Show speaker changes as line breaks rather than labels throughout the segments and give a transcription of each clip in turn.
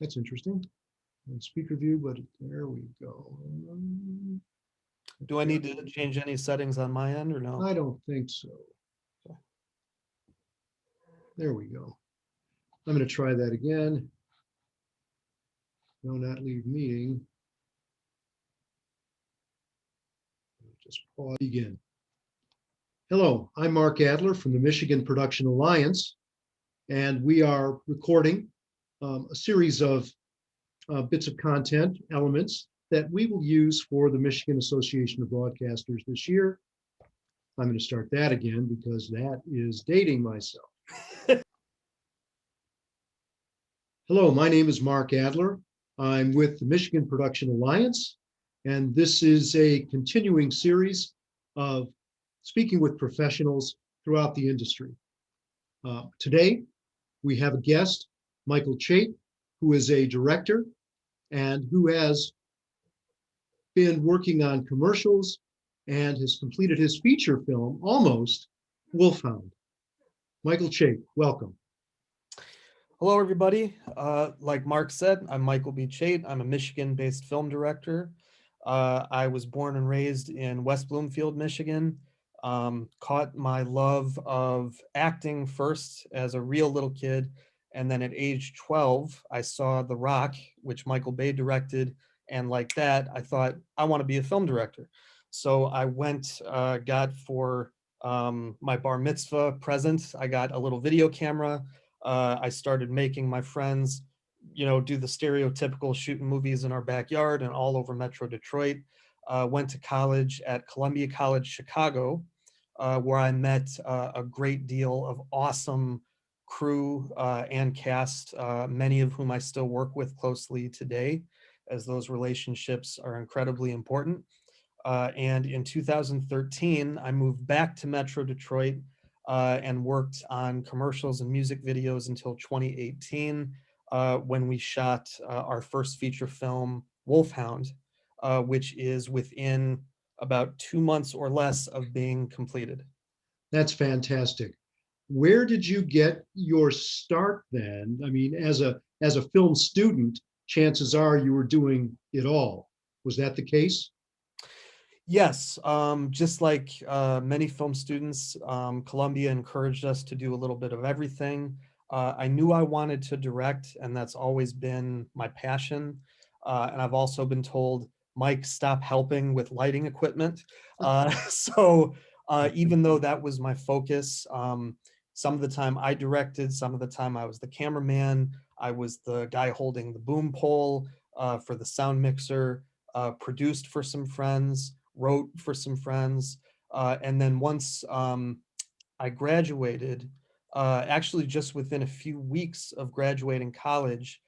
That's interesting. And speaker view, but there we go.
Do I need to change any settings on my end or no?
I don't think so. There we go. I'm going to try that again. No, not leave meeting. Just pause. Begin. Hello, I'm Mark Adler from the Michigan Production Alliance, and we are recording a series of bits of content, elements that we will use for the Michigan Association of Broadcasters this year. I'm going to start that again because that is dating myself. Hello, my name is Mark Adler. I'm with the Michigan Production Alliance, and this is a continuing series of speaking with professionals throughout the industry. Today, we have a guest, Michael Chait, who is a director and who has been working on commercials and has completed his feature film, almost, Wolfhound. Michael Chait, welcome.
Hello, everybody. Like Mark said, I'm Michael B. Chait. I'm a Michigan-based film director. I was born and raised in West Bloomfield, Michigan. Caught my love of acting first as a real little kid, and then at age 12, I saw The Rock, which Michael Bay directed, and like that, I thought, I want to be a film director. So I went, got for my bar mitzvah present, I got a little video camera. I started making my friends, do the stereotypical shooting movies in our backyard and all over Metro Detroit. Went to college at Columbia College Chicago, where I met a great deal of awesome crew and cast, many of whom I still work with closely today, as those relationships are incredibly important. And in 2013, I moved back to Metro Detroit and worked on commercials and music videos until 2018, when we shot our first feature film, Wolfhound, which is within about 2 months or less of being completed.
That's fantastic. Where did you get your start then? I mean, as a film student, chances are you were doing it all. Was that the case?
Yes, just like many film students, Columbia encouraged us to do a little bit of everything. I knew I wanted to direct, and that's always been my passion. And I've also been told, Mike, stop helping with lighting equipment. So even though that was my focus, some of the time I directed, some of the time I was the cameraman, I was the guy holding the boom pole for the sound mixer, produced for some friends, wrote for some friends. And then once I graduated, actually just within a few weeks of graduating college,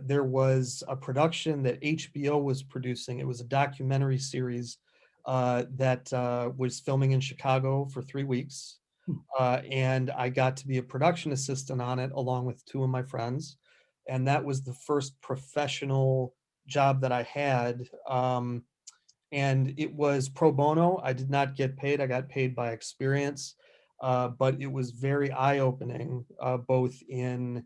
there was a production that HBO was producing. It was a documentary series that was filming in Chicago for 3 weeks. And I got to be a production assistant on it along with two of my friends. And that was the first professional job that I had. And it was pro bono. I did not get paid. I got paid by experience, but it was very eye-opening, both in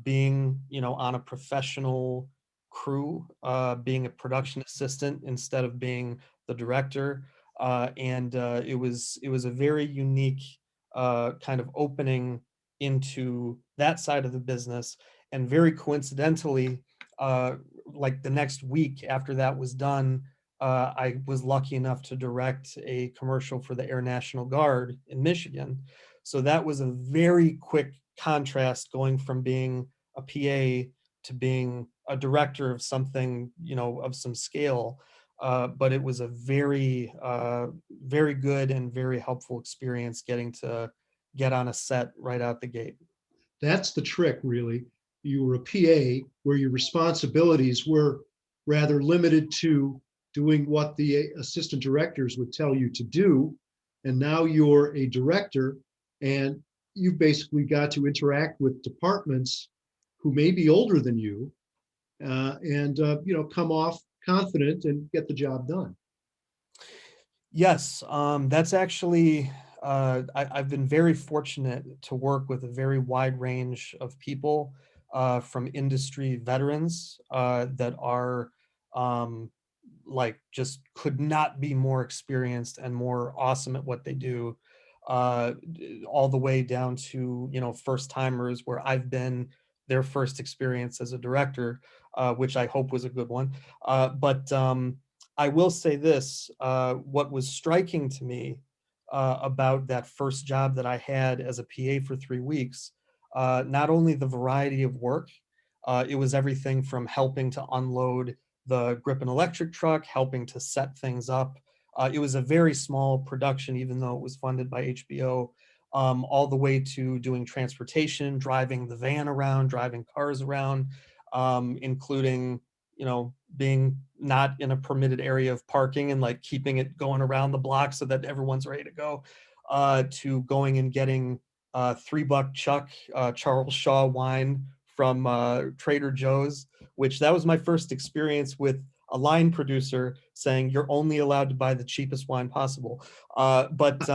being, on a professional crew, being a production assistant instead of being the director, and it was a very unique kind of opening into that side of the business, and very coincidentally, uh, like the next week after that was done, I was lucky enough to direct a commercial for the Air National Guard in Michigan. So that was a very quick contrast going from being a PA to being a director of something, of some scale. But it was a very, very good and very helpful experience getting to get on a set right out the gate.
That's the trick, really. You were a PA where your responsibilities were rather limited to doing what the assistant directors would tell you to do. And now you're a director and you basically got to interact with departments who may be older than you and come off confident and get the job done.
Yes, that's actually, I've been very fortunate to work with a very wide range of people. from industry veterans that are um, like just could not be more experienced and more awesome at what they do, all the way down to, you know, first timers where I've been their first experience as a director, which I hope was a good one. But I will say this, what was striking to me about that first job that I had as a PA for 3 weeks, not only the variety of work, it was everything from helping to unload the Gripen electric truck, helping to set things up. It was a very small production, even though it was funded by HBO, all the way to doing transportation, driving the van around, driving cars around, including, you know, being not in a permitted area of parking and like keeping it going around the block so that everyone's ready to go, to going and getting $3 Chuck Charles Shaw wine from Trader Joe's, which that was my first experience with a line producer saying you're only allowed to buy the cheapest wine possible. But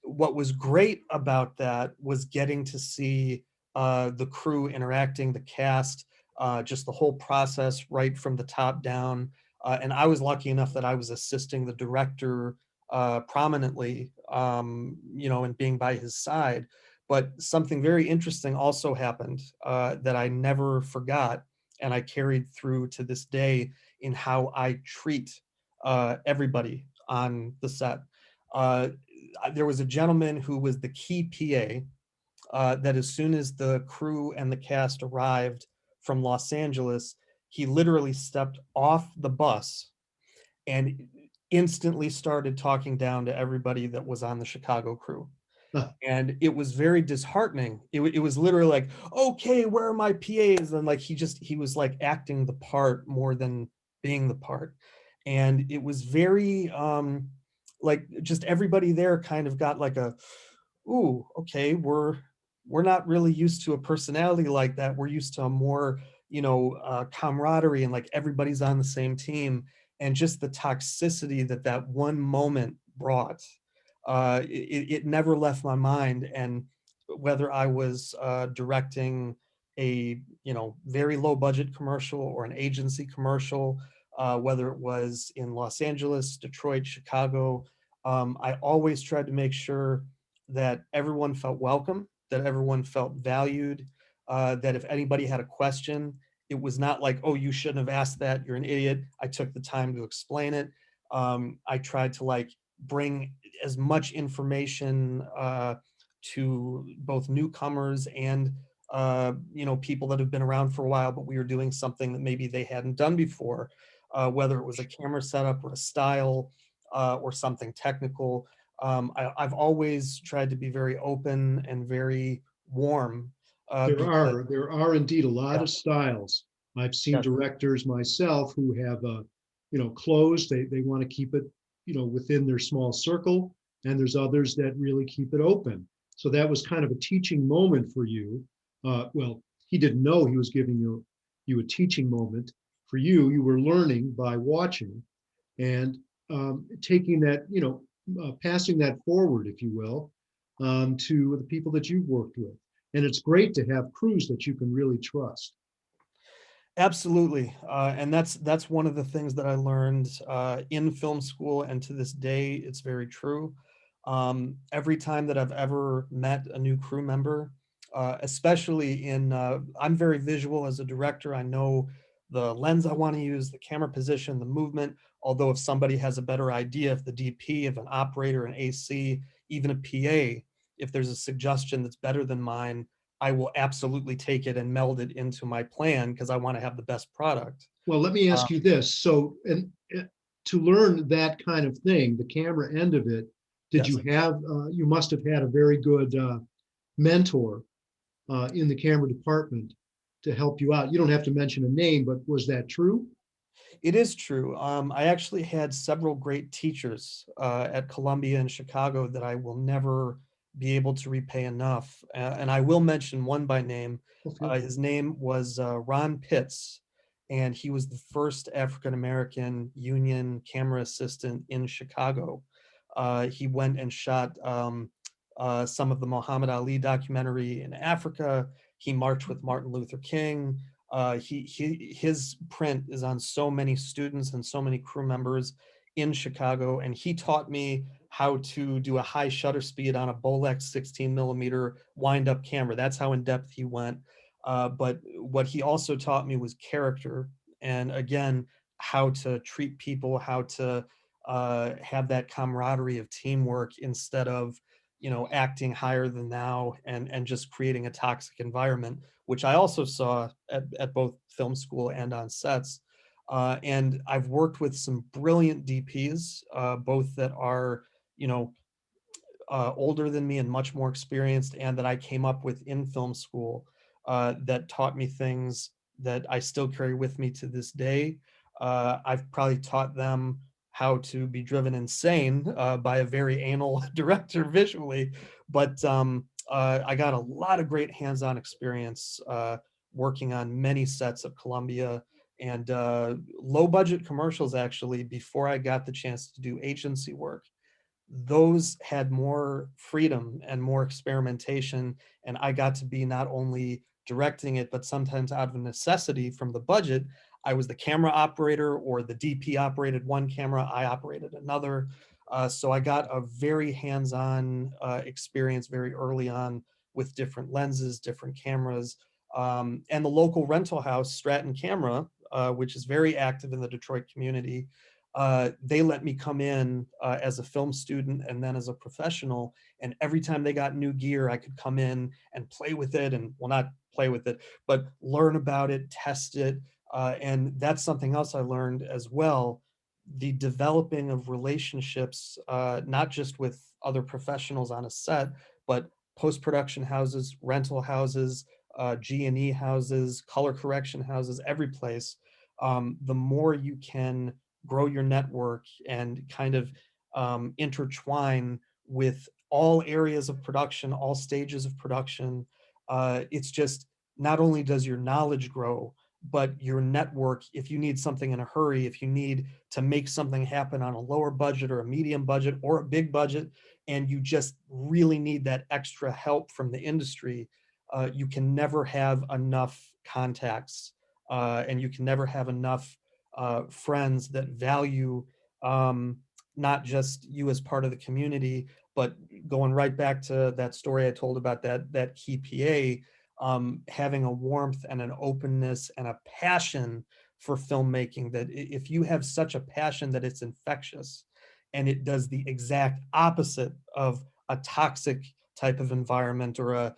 what was great about that was getting to see the crew interacting, the cast, just the whole process right from the top down. And I was lucky enough that I was assisting the director prominently, you know, and being by his side. But something very interesting also happened that I never forgot, and I carried through to this day in how I treat everybody on the set. Uh, there was a gentleman who was the key PA that as soon as the crew and the cast arrived from Los Angeles, he literally stepped off the bus and instantly started talking down to everybody that was on the Chicago crew. And it was very disheartening. It was literally like, okay, where are my PAs? And like he was like acting the part more than being the part. And it was very like just everybody there kind of got like a, ooh, okay, we're not really used to a personality like that. We're used to a more, you know, camaraderie and like everybody's on the same team. And just the toxicity that that one moment brought, it never left my mind. And whether I was directing a, you know, very low budget commercial or an agency commercial, whether it was in Los Angeles, Detroit, Chicago, I always tried to make sure that everyone felt welcome, that everyone felt valued, that if anybody had a question, it was not like, oh, you shouldn't have asked that, you're an idiot. I took the time to explain it. I tried to like bring as much information to both newcomers and you know, people that have been around for a while, but we were doing something that maybe they hadn't done before, whether it was a camera setup or a style or something technical. I've always tried to be very open and very warm because
There are indeed a lot
yeah,
of styles. I've seen
yes,
directors myself who have closed. They want to keep it, within their small circle, and there's others that really keep it open. So that was kind of a teaching moment for you. Well, he didn't know he was giving you a teaching moment. For you, you were learning by watching and taking that, passing that forward, if you will, to the people that you've worked with. And it's great to have crews that you can really trust.
absolutely. And that's one of the things that I learned in film school, and to this day, it's very true. Every time that I've ever met a new crew member, especially in, I'm very visual as a director. I know the lens I want to use, the camera position, the movement. Although if somebody has a better idea, if the DP, if an operator, an AC, even a PA, if there's a suggestion that's better than mine, I will absolutely take it and meld it into my plan because I want to have the best product.
Well, let me
Uh,
ask you this. So, and to learn that kind of thing, the camera end of it, did you
yes.
have, you must have had a very good mentor in the camera department to help you out. You don't have to mention a name, but was that true?
It is true. I actually had several great teachers at Columbia and Chicago that I will never be able to repay enough. And I will mention one by name.
Oh, feel free.
His name was Ron Pitts, and he was the first African American union camera assistant in Chicago. He went and shot some of the Muhammad Ali documentary in Africa. He marched with Martin Luther King. His print is on so many students and so many crew members in Chicago, and he taught me how to do a high shutter speed on a Bolex 16 millimeter wind up camera. That's how in depth he went. But what he also taught me was character, and again, how to treat people, how to have that camaraderie of teamwork instead of, acting higher than thou and just creating a toxic environment, which I also saw at both film school and on sets. And I've worked with some brilliant DPs, both that are, you know, older than me and much more experienced, and that I came up with in film school, that taught me things that I still carry with me to this day. I've probably taught them how to be driven insane by a very anal director visually, but I got a lot of great hands-on experience working on many sets of Columbia and low budget commercials actually before I got the chance to do agency work. Those had more freedom and more experimentation, and I got to be not only directing it, but sometimes out of necessity from the budget, I was the camera operator, or the DP operated one camera, I operated another. So I got a very hands-on experience very early on with different lenses, different cameras. And the local rental house, Stratton Camera, which is very active in the Detroit community, they let me come in as a film student and then as a professional. And every time they got new gear, I could come in and play with it, and, well, not play with it, but learn about it, test it. And that's something else I learned as well. The developing of relationships, not just with other professionals on a set, but post-production houses, rental houses, G&E houses, color correction houses, every place. The more you can grow your network and kind of intertwine with all areas of production, all stages of production. It's just, not only does your knowledge grow, but your network, if you need something in a hurry, if you need to make something happen on a lower budget or a medium budget or a big budget, and you just really need that extra help from the industry, you can never have enough contacts, and you can never have enough friends that value, um, not just you as part of the community, but going right back to that story I told about that key PA, having a warmth and an openness and a passion for filmmaking. That if you have such a passion that it's infectious, and it does the exact opposite of a toxic type of environment, or a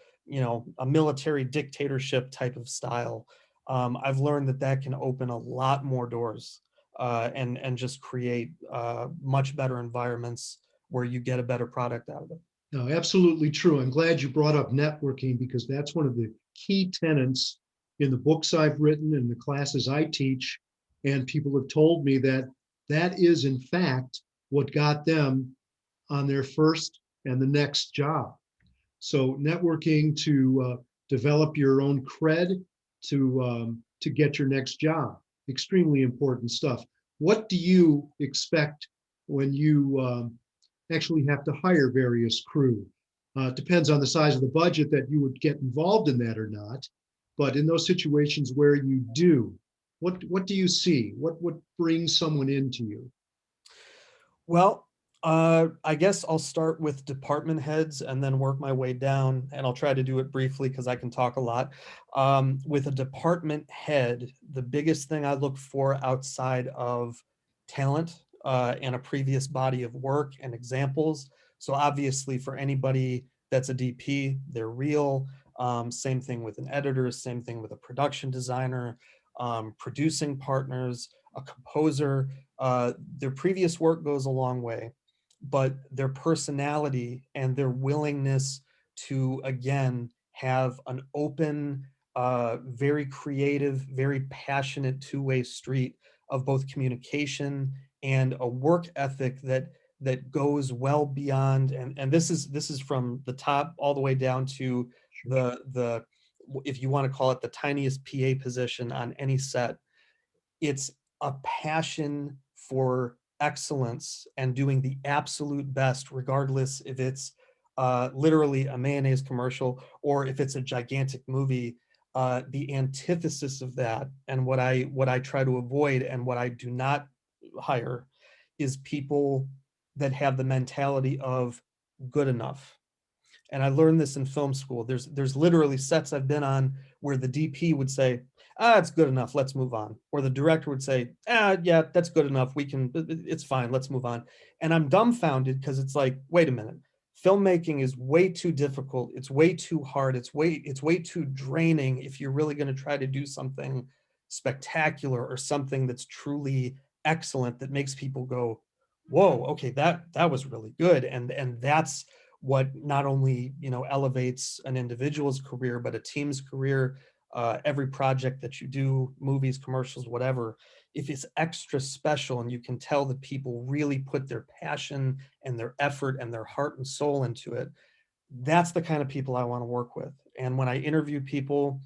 military dictatorship type of style. I've learned that that can open a lot more doors, and just create much better environments where you get a better product out of it.
No, absolutely true. I'm glad you brought up networking because that's one of the key tenets in the books I've written and the classes I teach. And people have told me that that is, in fact, what got them on their first and the next job. So networking to develop your own cred to get your next job, extremely important stuff. What do you expect when you actually have to hire various crew? Depends on the size of the budget that you would get involved in that or not. But in those situations where you do, what do you see? What brings someone into you?
Well, I guess I'll start with department heads and then work my way down, and I'll try to do it briefly because I can talk a lot. With a department head, the biggest thing I look for outside of talent, and a previous body of work and examples. So obviously, for anybody that's a DP, they're real. Same thing with an editor, same thing with a production designer, producing partners, a composer. Their previous work goes a long way, but their personality and their willingness to, again, have an open, very creative, very passionate two-way street of both communication and a work ethic that goes well beyond, and this is from the top all the way down to the if you want to call it the tiniest PA position on any set. It's a passion for excellence and doing the absolute best, regardless if it's literally a mayonnaise commercial, or if it's a gigantic movie, the antithesis of that, and what I try to avoid and what I do not hire is people that have the mentality of good enough. And I learned this in film school. There's literally sets I've been on where the DP would say, "Ah, it's good enough, let's move on," or the director would say, "Ah, yeah, that's good enough, we can, it's fine, let's move on." And I'm dumbfounded because it's like, wait a minute, filmmaking is way too difficult, it's way too hard, it's way too draining if you're really going to try to do something spectacular or something that's truly excellent that makes people go, whoa, okay, that was really good. And that's what not only, elevates an individual's career but a team's career. Every project that you do, movies, commercials, whatever, if it's extra special and you can tell that people really put their passion and their effort and their heart and soul into it, that's the kind of people I want to work with. And when I interview people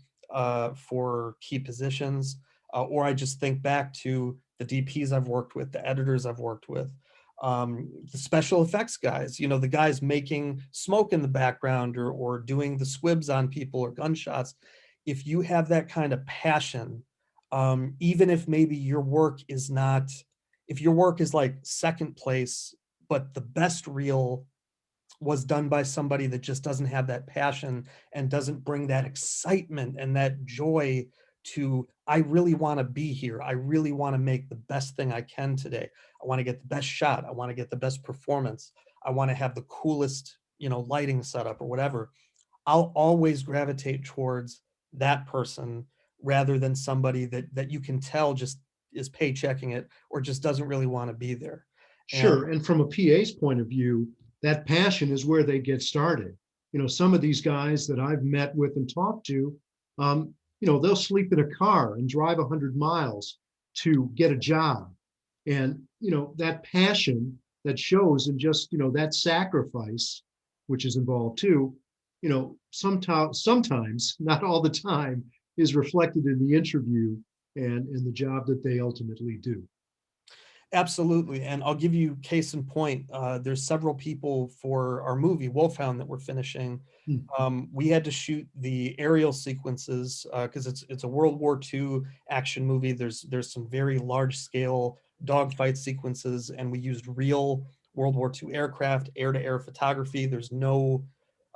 for key positions, or I just think back to the DPs I've worked with, the editors I've worked with, the special effects guys, the guys making smoke in the background, or doing the squibs on people or gunshots. If you have that kind of passion, even if maybe your work is not, if your work is like second place, but the best reel was done by somebody that just doesn't have that passion and doesn't bring that excitement and that joy to, I really want to be here, I really want to make the best thing I can today, I want to get the best shot, I want to get the best performance, I want to have the coolest, lighting setup or whatever, I'll always gravitate towards that person rather than somebody that you can tell just is paychecking it or just doesn't really want to be there. And
Sure. And from a PA's point of view, that passion is where they get started. Some of these guys that I've met with and talked to, they'll sleep in a car and drive 100 miles to get a job. And, that passion that shows in just, that sacrifice, which is involved too, sometimes, not all the time, is reflected in the interview and in the job that they ultimately do.
absolutely, and I'll give you case in point. There's several people for our movie Wolfhound that we're finishing.
Hmm.
We had to shoot the aerial sequences because it's a World War II action movie. There's some very large scale dogfight sequences, and we used real World War II aircraft, air to air photography. There's no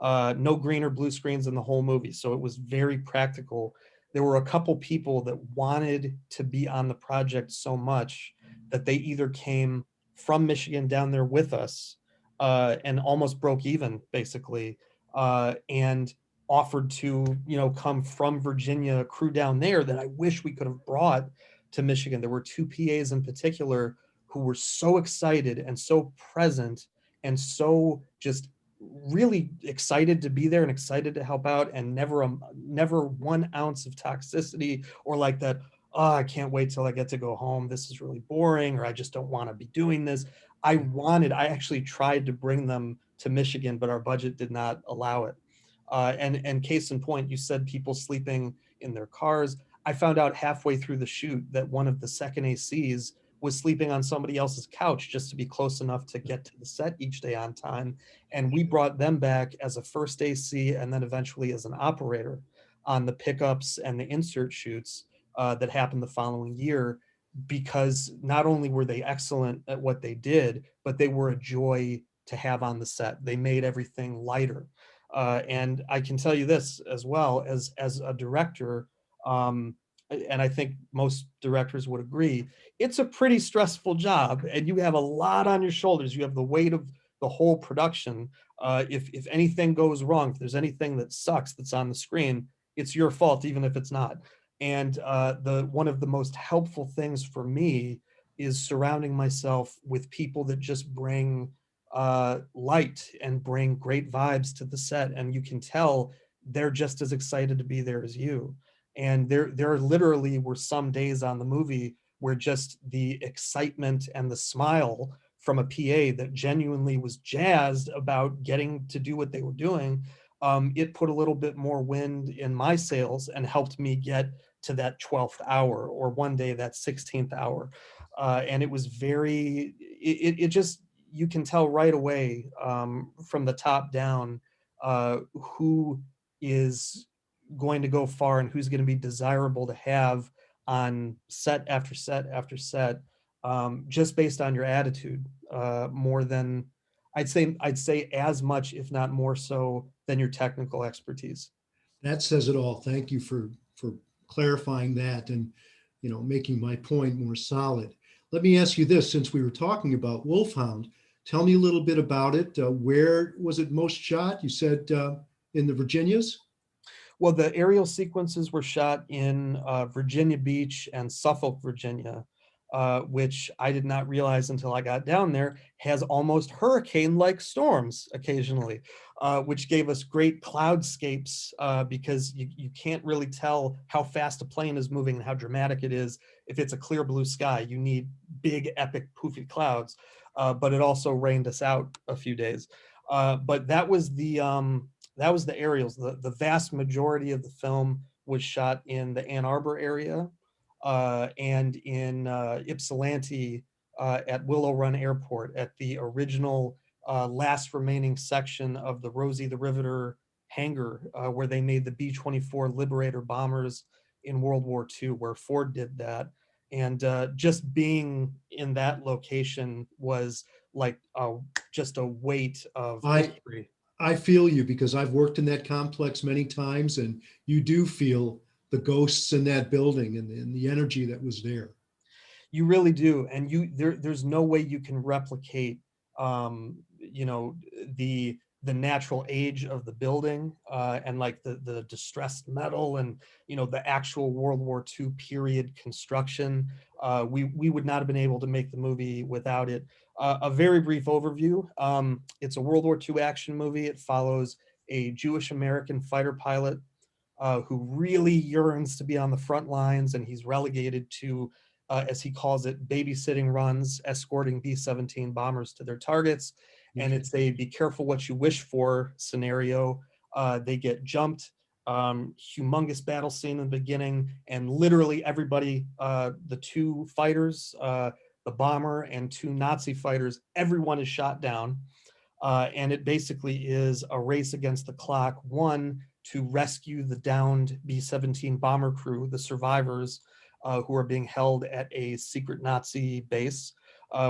green or blue screens in the whole movie, so it was very practical. There were a couple people that wanted to be on the project so much that they either came from Michigan down there with us and almost broke even basically, and offered to come from Virginia, crew down there that I wish we could have brought to Michigan. There were two PAs in particular who were so excited and so present and so just really excited to be there and excited to help out, and never 1 ounce of toxicity or like that, oh, I can't wait till I get to go home, this is really boring, or I just don't want to be doing this. I actually tried to bring them to Michigan, but our budget did not allow it. And case in point, you said people sleeping in their cars. I found out halfway through the shoot that one of the second ACs was sleeping on somebody else's couch just to be close enough to get to the set each day on time. And we brought them back as a first AC and then eventually as an operator on the pickups and the insert shoots that happened the following year, because not only were they excellent at what they did, but they were a joy to have on the set. They made everything lighter. And I can tell you this as well, as a director, and I think most directors would agree, it's a pretty stressful job, and you have a lot on your shoulders. You have the weight of the whole production. If anything goes wrong, if there's anything that sucks that's on the screen, it's your fault, even if it's not. And the one of the most helpful things for me is surrounding myself with people that just bring light and bring great vibes to the set, and you can tell they're just as excited to be there as you. And there literally were some days on the movie where just the excitement and the smile from a PA that genuinely was jazzed about getting to do what they were doing, it put a little bit more wind in my sails and helped me get to that 12th hour, or one day that 16th hour. And it was very, it just, you can tell right away, from the top down, who is going to go far and who's going to be desirable to have on set after set after set, just based on your attitude, more than I'd say as much, if not more so, than your technical expertise.
That says it all. Thank you for clarifying that and making my point more solid. Let me ask you this: since we were talking about Wolfhound, tell me a little bit about it. Where was it most shot? You said in the Virginias.
Well, the aerial sequences were shot in Virginia Beach and Suffolk, Virginia, which I did not realize until I got down there has almost hurricane-like storms occasionally, which gave us great cloudscapes, because you can't really tell how fast a plane is moving and how dramatic it is. If it's a clear blue sky, you need big, epic, poofy clouds. But it also rained us out a few days. But that was the aerials. The vast majority of the film was shot in the Ann Arbor area, and in Ypsilanti, at Willow Run Airport, at the original last remaining section of the Rosie the Riveter hangar, where they made the B-24 Liberator bombers in World War II, where Ford did that. And just being in that location was like just a weight of
I
history.
I feel you because I've worked in that complex many times, and you do feel the ghosts in that building and the energy that was there.
You really do, and there's no way you can replicate, the natural age of the building, and like the distressed metal, and the actual World War II period construction. We would not have been able to make the movie without it. A very brief overview. It's a World War II action movie. It follows a Jewish American fighter pilot, who really yearns to be on the front lines, and he's relegated to, as he calls it, babysitting runs, escorting B-17 bombers to their targets. And
Okay.
it's a be careful what you wish for scenario. They get jumped, humongous battle scene in the beginning, and literally everybody, the two fighters, the bomber and two Nazi fighters, everyone is shot down. And it basically is a race against the clock. One, to rescue the downed B-17 bomber crew, the survivors, who are being held at a secret Nazi base,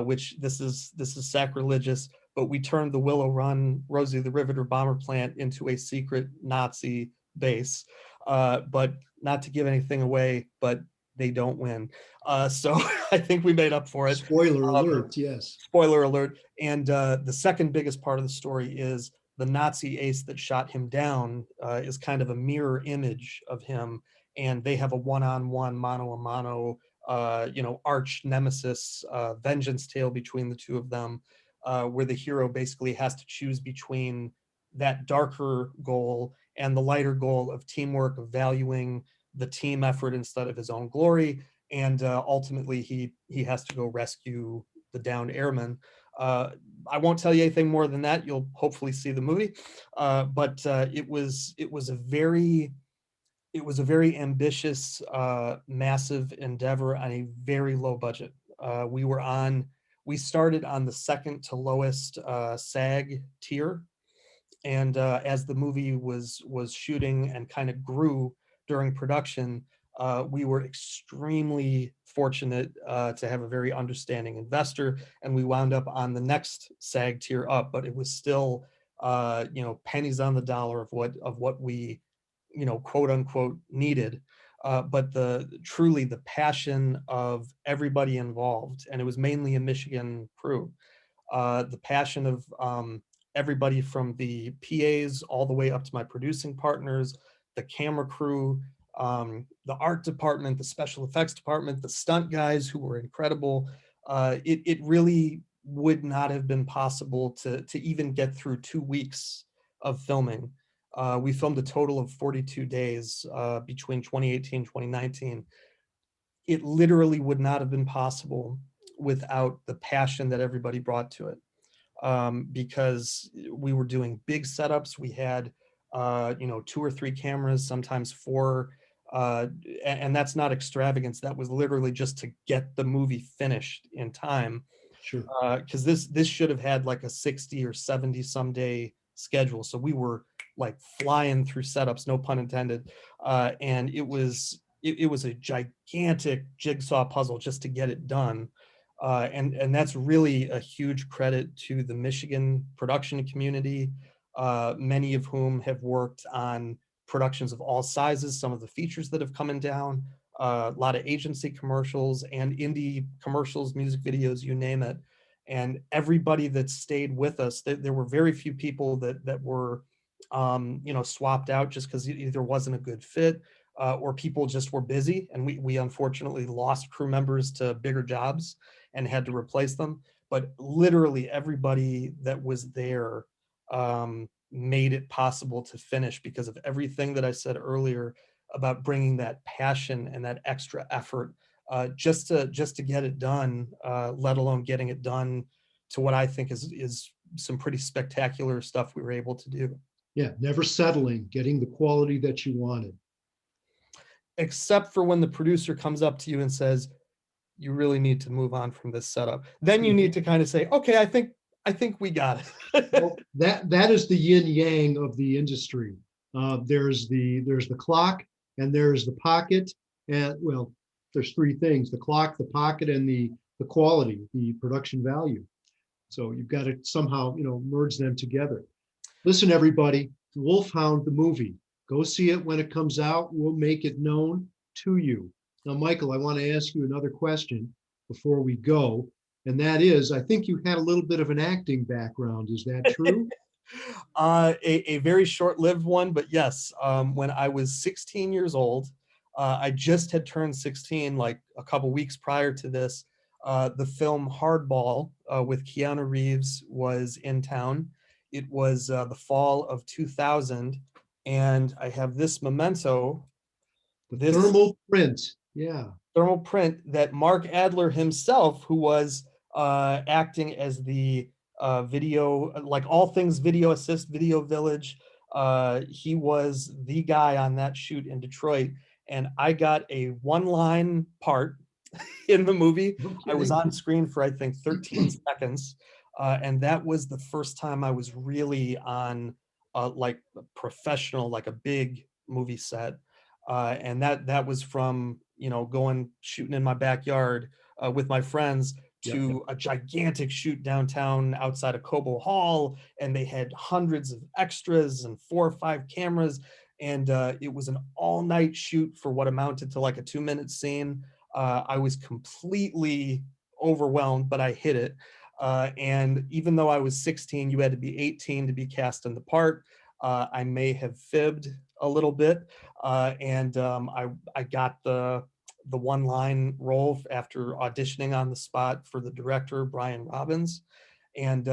which this is sacrilegious. But we turned the Willow Run Rosie the Riveter bomber plant into a secret Nazi base. But not to give anything away, but they don't win. So I think we made up for it.
Spoiler
Um,
alert, yes.
Spoiler alert. And the second biggest part of the story is the Nazi ace that shot him down, is kind of a mirror image of him, and they have a one-on-one, mano-a-mano, arch nemesis, vengeance tale between the two of them, where the hero basically has to choose between that darker goal and the lighter goal of teamwork, of valuing the team effort instead of his own glory. And ultimately, he has to go rescue the downed airman. Uh, I won't tell you anything more than that. You'll hopefully see the movie, but it was a very ambitious, massive endeavor on a very low budget. We started on the second to lowest SAG tier, and as the movie was shooting and kind of grew during production, we were extremely fortunate to have a very understanding investor, and we wound up on the next SAG tier up, but it was still, pennies on the dollar of what we, quote unquote, needed. But the passion of everybody involved, and it was mainly a Michigan crew, the passion of everybody from the PAs all the way up to my producing partners, the camera crew, the art department, the special effects department, the stunt guys who were incredible. It really would not have been possible to even get through 2 weeks of filming. We filmed a total of 42 days between 2018 and 2019. It literally would not have been possible without the passion that everybody brought to it, because we were doing big setups. We had, two or three cameras, sometimes four, and that's not extravagance. That was literally just to get the movie finished in time.
Sure.
Because this should have had like a 60 or 70 some day schedule. So we were like flying through setups, no pun intended. And it was a gigantic jigsaw puzzle just to get it done. And that's really a huge credit to the Michigan production community, many of whom have worked on productions of all sizes, some of the features that have come in down, a lot of agency commercials and indie commercials, music videos, you name it. And everybody that stayed with us, there were very few people that were, swapped out just because it either wasn't a good fit, or people just were busy. And we unfortunately lost crew members to bigger jobs and had to replace them. But literally everybody that was there made it possible to finish because of everything that I said earlier about bringing that passion and that extra effort, just to get it done, let alone getting it done to what I think is some pretty spectacular stuff we were able to do.
Yeah, never settling, getting the quality that you wanted.
Except for when the producer comes up to you and says, "You really need to move on from this setup." Then you need to kind of say, "Okay, I think we got it."
Well, that is the yin yang of the industry. There's the clock and there's the pocket, and well, there's three things: the clock, the pocket, and the quality, the production value. So you've got to somehow merge them together. Listen, everybody, Wolfhound the movie. Go see it when it comes out. We'll make it known to you. Now, Michael, I want to ask you another question before we go. And that is, I think you had a little bit of an acting background. Is that true?
A very short-lived one, but yes, when I was 16 years old, I just had turned 16 like a couple weeks prior to this. The film Hardball with Keanu Reeves was in town. It was the fall of 2000, and I have this memento,
The
this
thermal print. Yeah.
thermal print that Mark Adler himself, who was acting as the video, like all things video assist, video village, he was the guy on that shoot in Detroit. And I got a one line part in the movie.
No
I was
kidding.
on screen for, I think, 13 seconds. And that was the first time I was really on like professional, like a big movie set. And that was from, going shooting in my backyard with my friends
Yep.
to a gigantic shoot downtown outside of Cobo Hall. And they had hundreds of extras and 4 or 5 cameras. And it was an all night shoot for what amounted to like a 2-minute scene. I was completely overwhelmed, but I hit it. And even though I was 16, you had to be 18 to be cast in the part. I may have fibbed a little bit, and I got the one line role after auditioning on the spot for the director Brian Robbins, and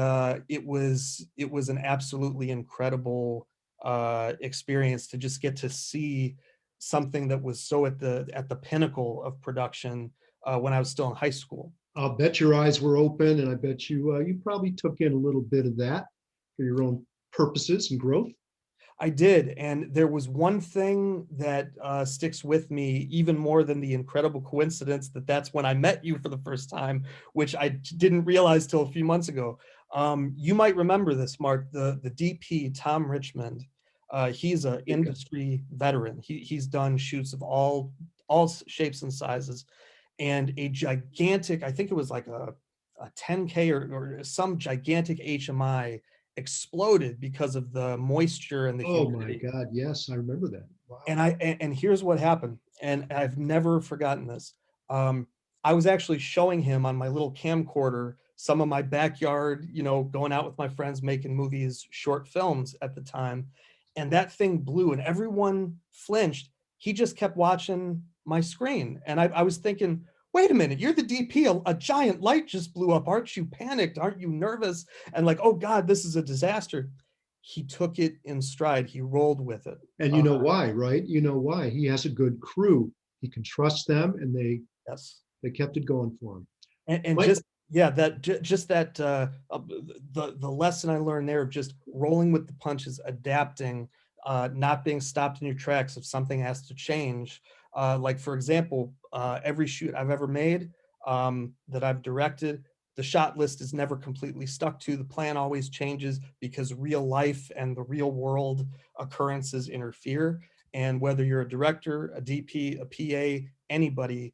it was an absolutely incredible experience to just get to see something that was so at the pinnacle of production when I was still in high school.
I'll bet your eyes were open, and I bet you probably took in a little bit of that for your own purposes and growth.
I did, and there was one thing that sticks with me even more than the incredible coincidence that that's when I met you for the first time, which I didn't realize till a few months ago. You might remember this, Mark. The DP Tom Richmond. He's an industry veteran. He's done shoots of all shapes and sizes, and a gigantic. I think it was like a 10K or some gigantic HMI exploded because of the moisture and the
Oh my
humidity.
God, yes, I remember that. Wow.
And here's what happened, and I've never forgotten this. Um, I was actually showing him on my little camcorder some of my backyard, going out with my friends, making movies, short films at the time, and that thing blew, and everyone flinched. He just kept watching my screen, and I was thinking, wait a minute, you're the DP. A giant light just blew up. Aren't you panicked? Aren't you nervous? And like, oh God, this is a disaster. He took it in stride. He rolled with it.
And you know why, right? You know why. He has a good crew. He can trust them, and
Yes.
they kept it going for him.
And
Mike,
just, yeah, just that the lesson I learned there of just rolling with the punches, adapting, not being stopped in your tracks if something has to change. Like for example, every shoot I've ever made, that I've directed, the shot list is never completely stuck to. The plan always changes because real life and the real world occurrences interfere. And whether you're a director, a DP, a PA, anybody,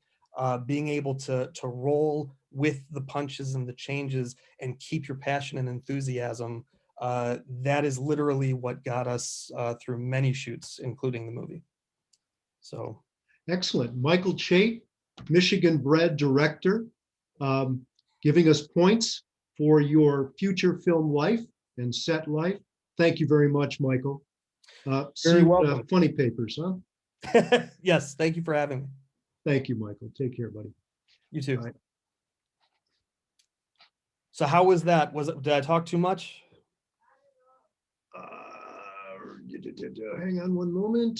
being able to roll with the punches and the changes and keep your passion and enthusiasm, that is literally what got us through many shoots, including the movie. So
Excellent. Michael Chait, Michigan-bred director, giving us points for your future film life and set life. Thank you very much, Michael. See
very
you
welcome.
Funny Papers, huh?
Yes, thank you for having me.
Thank you, Michael. Take care, buddy.
You too.
All right.
So how was that? Did I talk too much?
Hang on one moment.